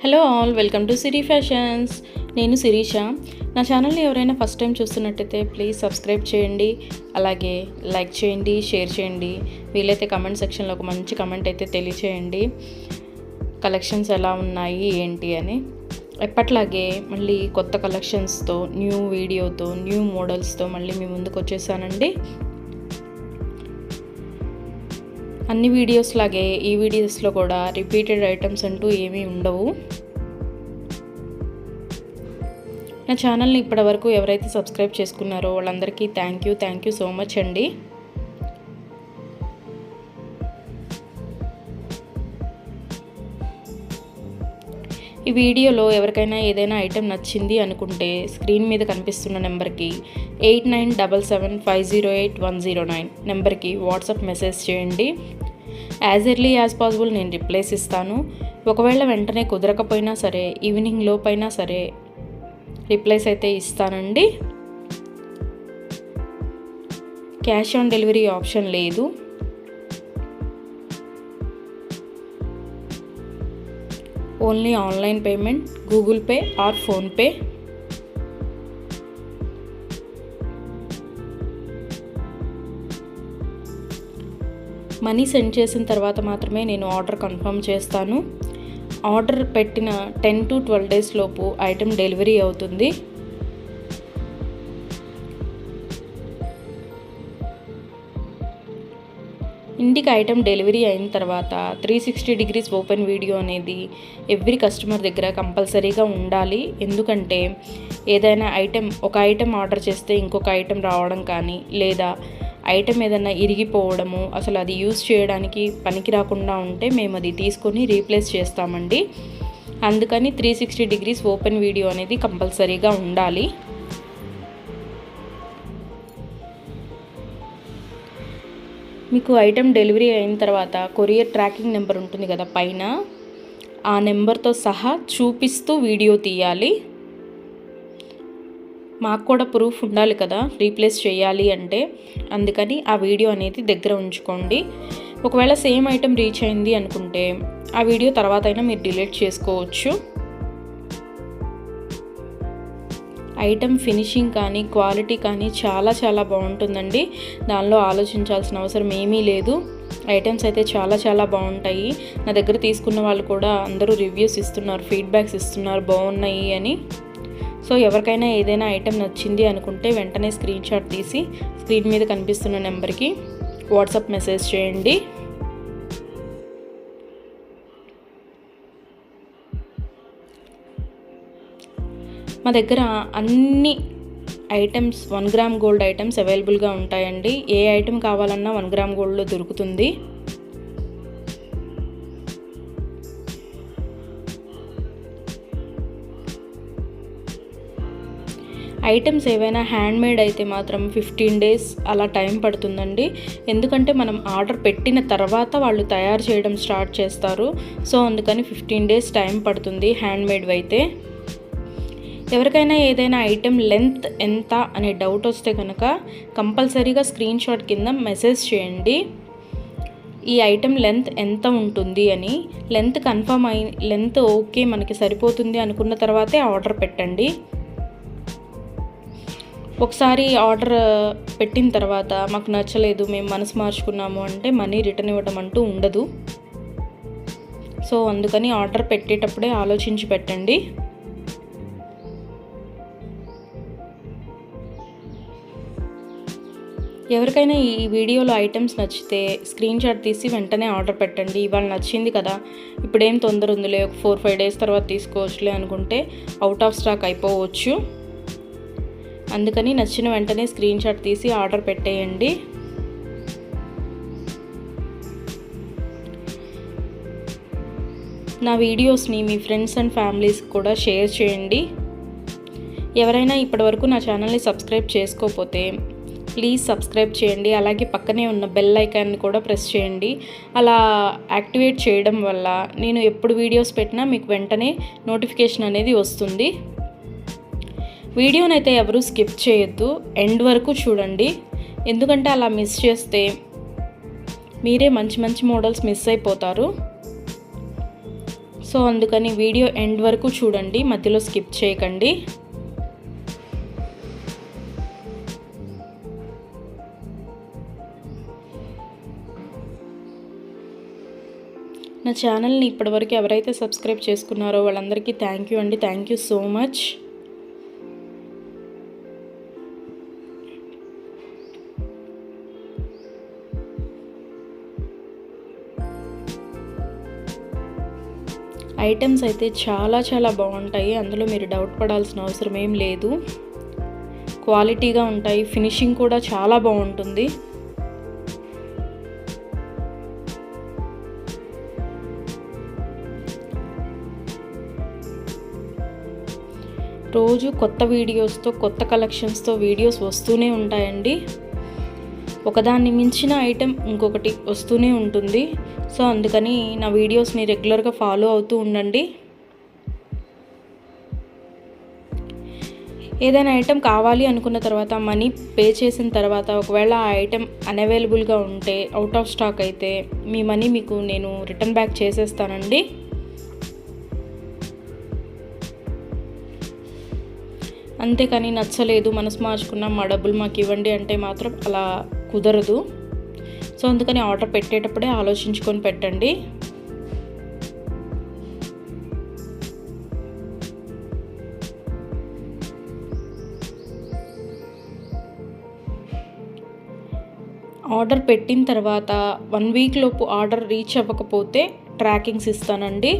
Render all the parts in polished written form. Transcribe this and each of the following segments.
Hello all, welcome to Siri fashions. నేను శిరీష. నా ఛానల్ని ఎవరైనా ఫస్ట్ టైం చూస్తున్నట్టయితే ప్లీజ్ సబ్స్క్రైబ్ చేయండి, అలాగే లైక్ చేయండి, షేర్ చేయండి. వీలైతే కమెంట్ సెక్షన్లో ఒక మంచి కమెంట్ అయితే తెలియచేయండి, కలెక్షన్స్ ఎలా ఉన్నాయి ఏంటి అని. ఎప్పట్లాగే మళ్ళీ కొత్త కలెక్షన్స్తో, న్యూ వీడియోతో, న్యూ మోడల్స్తో మళ్ళీ మీ ముందుకు వచ్చేసానండి. అన్ని వీడియోస్ లాగే ఈ వీడియోస్లో కూడా రిపీటెడ్ ఐటమ్స్ అంటూ ఏమీ ఉండవు. నా ఛానల్ని ఇప్పటివరకు ఎవరైతే సబ్స్క్రైబ్ చేసుకున్నారో వాళ్ళందరికీ థ్యాంక్ యూ సో మచ్ అండి. ఈ వీడియోలో ఎవరికైనా ఏదైనా ఐటెం నచ్చింది అనుకుంటే స్క్రీన్ మీద కనిపిస్తున్న నెంబర్కి 8977508109 నెంబర్కి వాట్సాప్ మెసేజ్ చేయండి. యాజ్ ఎర్లీ యాజ్ పాసిబుల్ నేను రిప్లైస్ ఇస్తాను. ఒకవేళ వెంటనే కుదరకపోయినా సరే ఈవినింగ్ లోపైనా సరే రిప్లైస్ అయితే ఇస్తానండి. క్యాష్ ఆన్ డెలివరీ ఆప్షన్ లేదు. Only online payment, Google pay are PhonePe. Money send చేసిన తర్వాత మాత్రమే నేను ఆర్డర్ కన్ఫర్మ్ చేస్తాను. ఆర్డర్ పెట్టిన 10 to 12 days లోపు ఐటెం డెలివరీ అవుతుంది. ఇంటికి ఐటెం డెలివరీ అయిన తర్వాత 360 degrees ఓపెన్ వీడియో అనేది ఎవ్రీ కస్టమర్ దగ్గర కంపల్సరీగా ఉండాలి. ఎందుకంటే ఏదైనా ఒక ఐటెం ఆర్డర్ చేస్తే ఇంకొక ఐటెం రావడం కానీ, లేదా ఐటెం ఏదైనా ఇరిగిపోవడము, అసలు అది యూజ్ చేయడానికి పనికి రాకుండా ఉంటే మేము అది తీసుకొని రీప్లేస్ చేస్తామండి. అందుకని 360 degrees ఓపెన్ వీడియో అనేది కంపల్సరీగా ఉండాలి. మీకు ఐటెం డెలివరీ అయిన తర్వాత కొరియర్ ట్రాకింగ్ నెంబర్ ఉంటుంది కదా పైన, ఆ నెంబర్తో సహా చూపిస్తూ వీడియో తీయాలి. మాకు కూడా ప్రూఫ్ ఉండాలి కదా రీప్లేస్ చేయాలి అంటే. అందుకని ఆ వీడియో అనేది దగ్గర ఉంచుకోండి. ఒకవేళ సేమ్ ఐటెం రీచ్ అయింది అనుకుంటే ఆ వీడియో తర్వాత అయినా మీరు డిలీట్ చేసుకోవచ్చు. ఐటెం ఫినిషింగ్ కానీ, క్వాలిటీ కానీ చాలా చాలా బాగుంటుందండి. దానిలో ఆలోచించాల్సిన అవసరం ఏమీ లేదు. ఐటమ్స్ అయితే చాలా చాలా బాగుంటాయి. నా దగ్గర తీసుకున్న వాళ్ళు కూడా అందరూ రివ్యూస్ ఇస్తున్నారు, ఫీడ్బ్యాక్స్ ఇస్తున్నారు బాగున్నాయి అని. సో ఎవరికైనా ఏదైనా ఐటెం నచ్చింది అనుకుంటే వెంటనే స్క్రీన్ షాట్ తీసి స్క్రీన్ మీద కనిపిస్తున్న నెంబర్కి వాట్సాప్ మెసేజ్ చేయండి. మా దగ్గర అన్ని ఐటమ్స్ 1 gram గోల్డ్ ఐటమ్స్ అవైలబుల్గా ఉంటాయండి. ఏ ఐటెం కావాలన్నా 1 gram గోల్డ్లో దొరుకుతుంది. ఐటమ్స్ ఏవైనా హ్యాండ్మేడ్ అయితే మాత్రం 15 days అలా టైం పడుతుందండి. ఎందుకంటే మనం ఆర్డర్ పెట్టిన తర్వాత వాళ్ళు తయారు చేయడం స్టార్ట్ చేస్తారు. సో అందుకని 15 days టైం పడుతుంది హ్యాండ్మేడ్ అయితే. ఎవరికైనా ఏదైనా ఐటెం లెంత్ ఎంత అనే డౌట్ వస్తే కనుక కంపల్సరీగా స్క్రీన్ షాట్ కింద మెసేజ్ చేయండి. ఈ ఐటెం లెంత్ ఎంత ఉంటుంది అని. లెంత్ ఓకే మనకి సరిపోతుంది అనుకున్న తర్వాతే ఆర్డర్ పెట్టండి. ఒకసారి ఆర్డర్ పెట్టిన తర్వాత మాకు నచ్చలేదు, మేము మనసు మార్చుకున్నాము అంటే మనీ రిటర్న్ ఇవ్వడం అంటూ ఉండదు. సో అందుకని ఆర్డర్ పెట్టేటప్పుడే ఆలోచించి పెట్టండి. ఎవరికైనా ఈ వీడియోలో ఐటమ్స్ నచ్చితే స్క్రీన్ షాట్ తీసి వెంటనే ఆర్డర్ పెట్టండి. ఇవాళ నచ్చింది కదా, ఇప్పుడేం తొందర ఉందిలే, ఒక 4-5 days తర్వాత తీసుకోవచ్చులే అనుకుంటే అవుట్ ఆఫ్ స్టాక్ అయిపోవచ్చు. అందుకని నచ్చిన వెంటనే స్క్రీన్ షాట్ తీసి ఆర్డర్ పెట్టేయండి. నా వీడియోస్ని మీ ఫ్రెండ్స్ అండ్ ఫ్యామిలీస్కి కూడా షేర్ చేయండి. ఎవరైనా ఇప్పటివరకు నా ఛానల్ని సబ్స్క్రైబ్ చేసుకోకపోతే ప్లీజ్ సబ్స్క్రైబ్ చేయండి. అలాగే పక్కనే ఉన్న బెల్ ఐకాన్ని కూడా ప్రెస్ చేయండి. అలా యాక్టివేట్ చేయడం వల్ల నేను ఎప్పుడు వీడియోస్ పెట్టినా మీకు వెంటనే నోటిఫికేషన్ అనేది వస్తుంది. వీడియోనైతే ఎవరు స్కిప్ చేయొద్దు, ఎండ్ వరకు చూడండి. ఎందుకంటే అలా మిస్ చేస్తే మీరే మంచి మంచి మోడల్స్ మిస్ అయిపోతారు. సో అందుకని వీడియో ఎండ్ వరకు చూడండి, మధ్యలో స్కిప్ చేయకండి. నా ఛానల్ని ఇప్పటివరకు ఎవరైతే సబ్స్క్రైబ్ చేసుకున్నారో వాళ్ళందరికీ థ్యాంక్ యూ అండి. Thank you so much. Items అయితే చాలా బాగుంటాయి, అందులో మీరు డౌట్ పడాల్సిన అవసరం ఏం లేదు. క్వాలిటీగా ఉంటాయి, ఫినిషింగ్ కూడా చాలా బాగుంటుంది. రోజు కొత్త వీడియోస్తో, కొత్త కలెక్షన్స్తో వీడియోస్ వస్తూనే ఉంటాయండి. ఒకదాన్ని మించిన ఐటెం ఇంకొకటి వస్తూనే ఉంటుంది. సో అందుకని నా వీడియోస్ని రెగ్యులర్గా ఫాలో అవుతూ ఉండండి. ఏదైనా ఐటెం కావాలి అనుకున్న తర్వాత, మనీ పే చేసిన తర్వాత ఒకవేళ ఆ ఐటెం అన్అవైలబుల్గా ఉంటే, అవుట్ ఆఫ్ స్టాక్ అయితే మీ మనీ మీకు నేను రిటర్న్ బ్యాక్ చేసేస్తానండి. అంతేకాని నచ్చలేదు, మనసు మార్చుకున్నాం, మా డబ్బులు మాకు ఇవ్వండి అంటే మాత్రం అలా కుదరదు. సో అందుకని ఆర్డర్ పెట్టేటప్పుడే ఆలోచించుకొని పెట్టండి. ఆర్డర్ పెట్టిన తర్వాత 1 వీక్ లోపు ఆర్డర్ రీచ్ అవ్వకపోతే ట్రాకింగ్స్ ఇస్తానండి.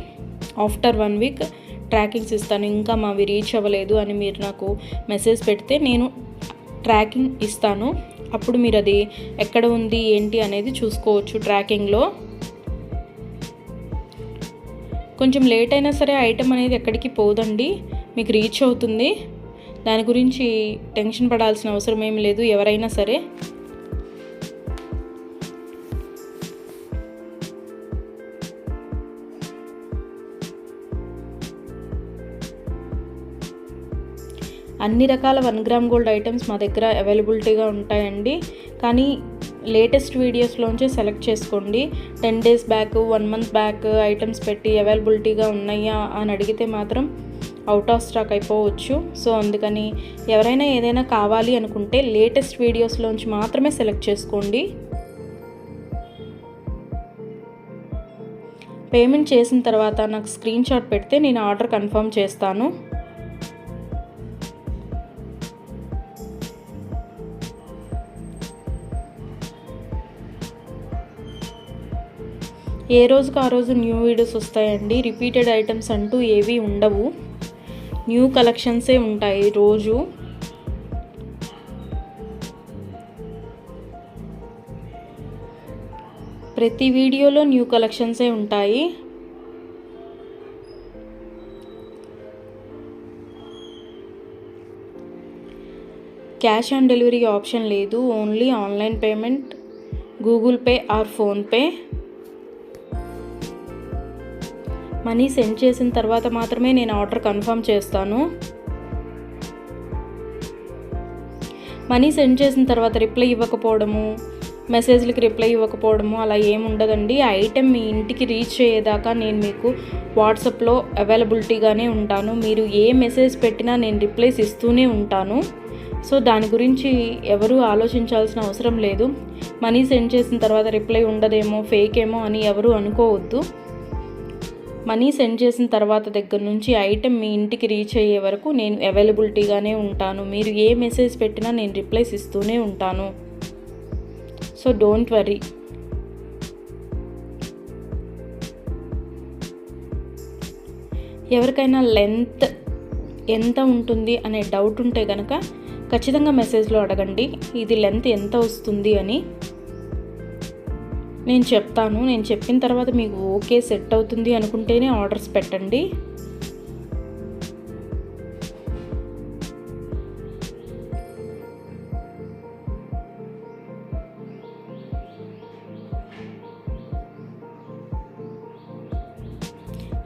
ఆఫ్టర్ 1 వీక్ ట్రాకింగ్స్ ఇస్తాను. ఇంకా మావి రీచ్ అవ్వలేదు అని మీరు నాకు మెసేజ్ పెడితే నేను ట్రాకింగ్ ఇస్తాను. అప్పుడు మీరు అది ఎక్కడ ఉంది ఏంటి అనేది చూసుకోవచ్చు ట్రాకింగ్లో. కొంచెం లేట్ అయినా సరే ఐటెం అనేది ఎక్కడికి పోదండి, మీకు రీచ్ అవుతుంది. దాని గురించి టెన్షన్ పడాల్సిన అవసరం ఏమి లేదు ఎవరైనా సరే. అన్ని రకాల 1 గ్రామ్ గోల్డ్ ఐటమ్స్ మా దగ్గర అవైలబిలిటీగా ఉంటాయండి. కానీ లేటెస్ట్ వీడియోస్లోంచే సెలెక్ట్ చేసుకోండి. 10 days back, 1 month back items పెట్టి అవైలబిలిటీగా ఉన్నాయా అని అడిగితే మాత్రం అవుట్ ఆఫ్ స్టాక్ అయిపోవచ్చు. సో అందుకని ఎవరైనా ఏదైనా కావాలి అనుకుంటే లేటెస్ట్ వీడియోస్లోంచి మాత్రమే సెలెక్ట్ చేసుకోండి. పేమెంట్ చేసిన తర్వాత నాకు స్క్రీన్ షాట్ పెడితే నేను ఆర్డర్ కన్ఫర్మ్ చేస్తాను. ఏ రోజుకు ఆ రోజు న్యూ వీడియోస్ వస్తాయండి. రిపీటెడ్ ఐటమ్స్ అంటూ ఏవి ఉండవు, న్యూ కలెక్షన్సే ఉంటాయి రోజు. ప్రతి వీడియోలో న్యూ కలెక్షన్సే ఉంటాయి. క్యాష్ ఆన్ డెలివరీ ఆప్షన్ లేదు, only online payment, Google pay are PhonePe. Money send చేసిన తర్వాత మాత్రమే నేను ఆర్డర్ కన్ఫర్మ్ చేస్తాను. మనీ సెండ్ చేసిన తర్వాత రిప్లై ఇవ్వకపోవడము, మెసేజ్లకి రిప్లై ఇవ్వకపోవడము అలా ఏముండదండి. ఆ ఐటెం మీ ఇంటికి రీచ్ అయ్యేదాకా నేను మీకు వాట్సాప్లో అవైలబిలిటీగానే ఉంటాను. మీరు ఏ మెసేజ్ పెట్టినా నేను రిప్లైస్ ఇస్తూనే ఉంటాను. సో దాని గురించి ఎవరూ ఆలోచించాల్సిన అవసరం లేదు. మనీ సెండ్ చేసిన తర్వాత రిప్లై ఉండదేమో, ఫేక్ ఏమో అని ఎవరు అనుకోవద్దు. మనీ సెండ్ చేసిన తర్వాత దగ్గర నుంచి ఐటెం మీ ఇంటికి రీచ్ అయ్యే వరకు నేను అవైలబిలిటీగానే ఉంటాను. మీరు ఏ మెసేజ్ పెట్టినా నేను రిప్లైస్ ఇస్తూనే ఉంటాను. So don't worry. ఎవరికైనా లెంత్ ఎంత ఉంటుంది అనే డౌట్ ఉంటే కనుక ఖచ్చితంగా మెసేజ్లో అడగండి, ఇది లెంత్ ఎంత వస్తుంది అని. నేను చెప్తాను. నేను చెప్పిన తర్వాత మీకు ఓకే సెట్ అవుతుంది అనుకుంటేనే ఆర్డర్స్ పెట్టండి.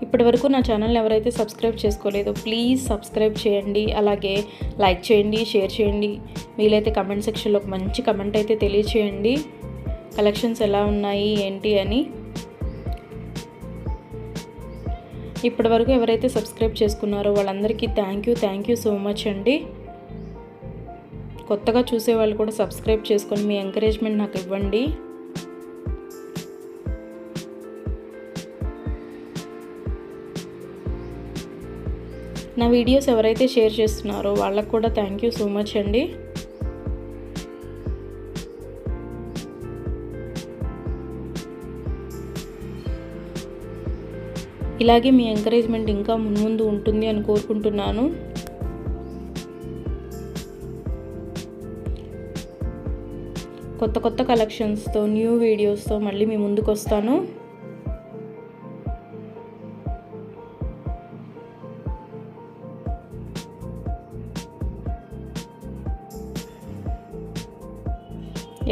ఇప్పటివరకు నా ఛానల్ని ఎవరైతే సబ్స్క్రైబ్ చేసుకోలేదో ప్లీజ్ సబ్స్క్రైబ్ చేయండి. అలాగే లైక్ చేయండి, షేర్ చేయండి. వీలైతే కమెంట్ సెక్షన్లో ఒక మంచి కమెంట్ అయితే తెలియచేయండి, కలెక్షన్స్ ఎలా ఉన్నాయి ఏంటి అని. ఇప్పటివరకు ఎవరైతే సబ్స్క్రైబ్ చేసుకున్నారో వాళ్ళందరికీ థ్యాంక్ యూ సో మచ్ అండి. కొత్తగా చూసే వాళ్ళు కూడా సబ్స్క్రైబ్ చేసుకొని మీ ఎంకరేజ్మెంట్ నాకు ఇవ్వండి. నా వీడియోస్ ఎవరైతే షేర్ చేస్తున్నారో వాళ్ళకు కూడా థ్యాంక్ యూ సో మచ్ అండి. ఇలాగే మీ ఎంకరేజ్మెంట్ ఇంకా ముందు ఉంటుంది అని కోరుకుంటున్నాను. కొత్త కలెక్షన్స్తో న్యూ వీడియోస్తో మళ్ళీ మీ ముందుకు వస్తాను.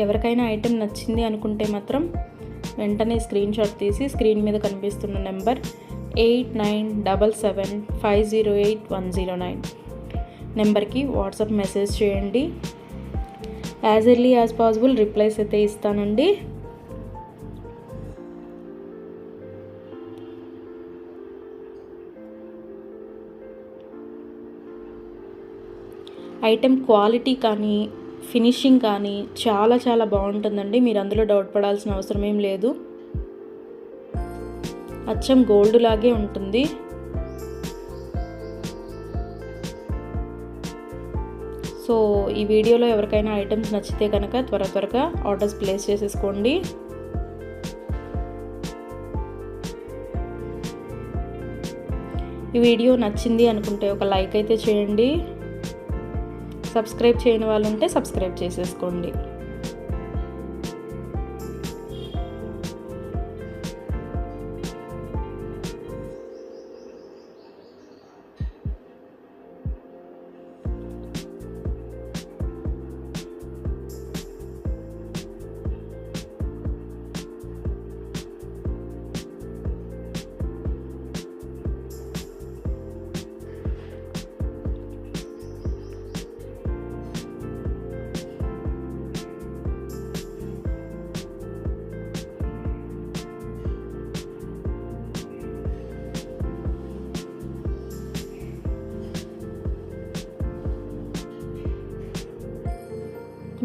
ఎవరికైనా ఐటెం నచ్చింది అనుకుంటే మాత్రం వెంటనే స్క్రీన్ షాట్ తీసి స్క్రీన్ మీద కనిపిస్తున్న నెంబర్ 8977508109 నెంబర్కి వాట్సాప్ మెసేజ్ చేయండి. As early as possible replies అయితే ఇస్తానండి. ఐటెం క్వాలిటీ కానీ ఫినిషింగ్ కానీ చాలా బాగుంటుందండి. మీరు అందులో డౌట్ పడాల్సిన అవసరం ఏం లేదు. అచ్చం గోల్డ్ లాగే ఉంటుంది. సో ఈ వీడియోలో ఎవరికైనా ఐటమ్స్ నచ్చితే కనుక త్వరగా ఆర్డర్స్ ప్లేస్ చేసేసుకోండి. ఈ వీడియో నచ్చింది అనుకుంటే ఒక లైక్ అయితే చేయండి. సబ్స్క్రైబ్ చేయని వాళ్ళు ఉంటే సబ్స్క్రైబ్ చేసేసుకోండి.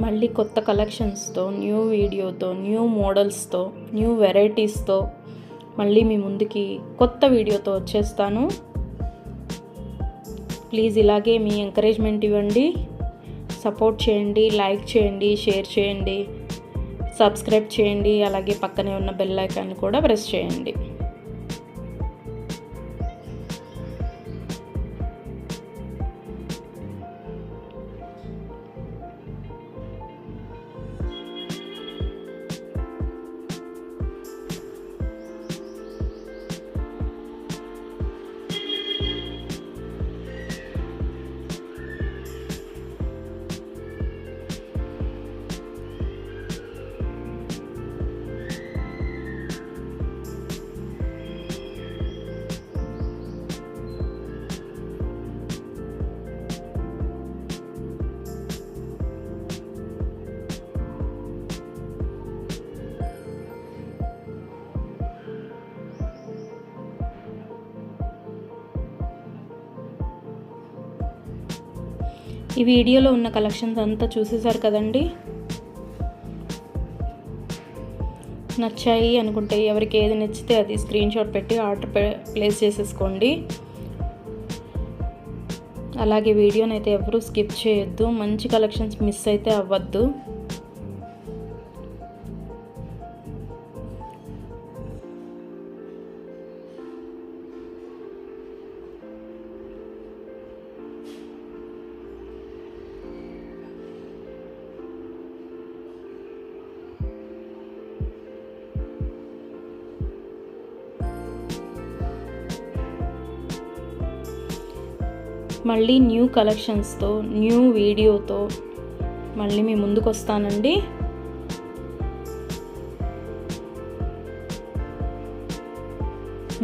మళ్ళీ కొత్త కలెక్షన్స్తో న్యూ వీడియోతో న్యూ మోడల్స్తో న్యూ వెరైటీస్తో మళ్ళీ మీ ముందుకి కొత్త వీడియోతో వచ్చేస్తాను. ప్లీజ్ ఇలాగే మీ ఎంకరేజ్మెంట్ ఇవ్వండి, సపోర్ట్ చేయండి, లైక్ చేయండి, షేర్ చేయండి, సబ్స్క్రైబ్ చేయండి. అలాగే పక్కనే ఉన్న బెల్ ఐకాన్ కూడా ప్రెస్ చేయండి. ఈ వీడియోలో ఉన్న కలెక్షన్స్ అంతా చూసేసారు కదండి. నచ్చాయి అనుకుంటే ఎవరికి ఏది నచ్చితే అది స్క్రీన్ షాట్ పెట్టి ఆర్డర్ ప్లేస్ చేసేసుకోండి. అలాగే వీడియోని అయితే ఎవరూ స్కిప్ చేయొద్దు. మంచి కలెక్షన్స్ మిస్ అయితే అవ్వద్దు. మళ్ళీ న్యూ కలెక్షన్స్తో న్యూ వీడియోతో మళ్ళీ మీ ముందుకు వస్తానండి.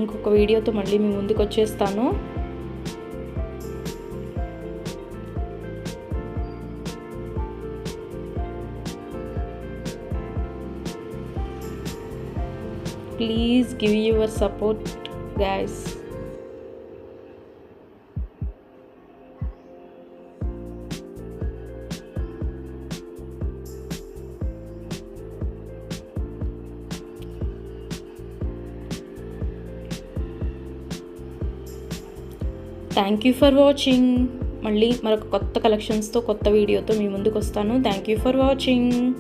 ఇంకొక వీడియోతో మళ్ళీ మీ ముందుకు వచ్చేస్తాను. Please give your support, guys. Thank you for watching. మళ్ళీ మరొక కొత్త కలెక్షన్స్తో కొత్త వీడియోతో మీ ముందుకు వస్తాను. Thank you for watching.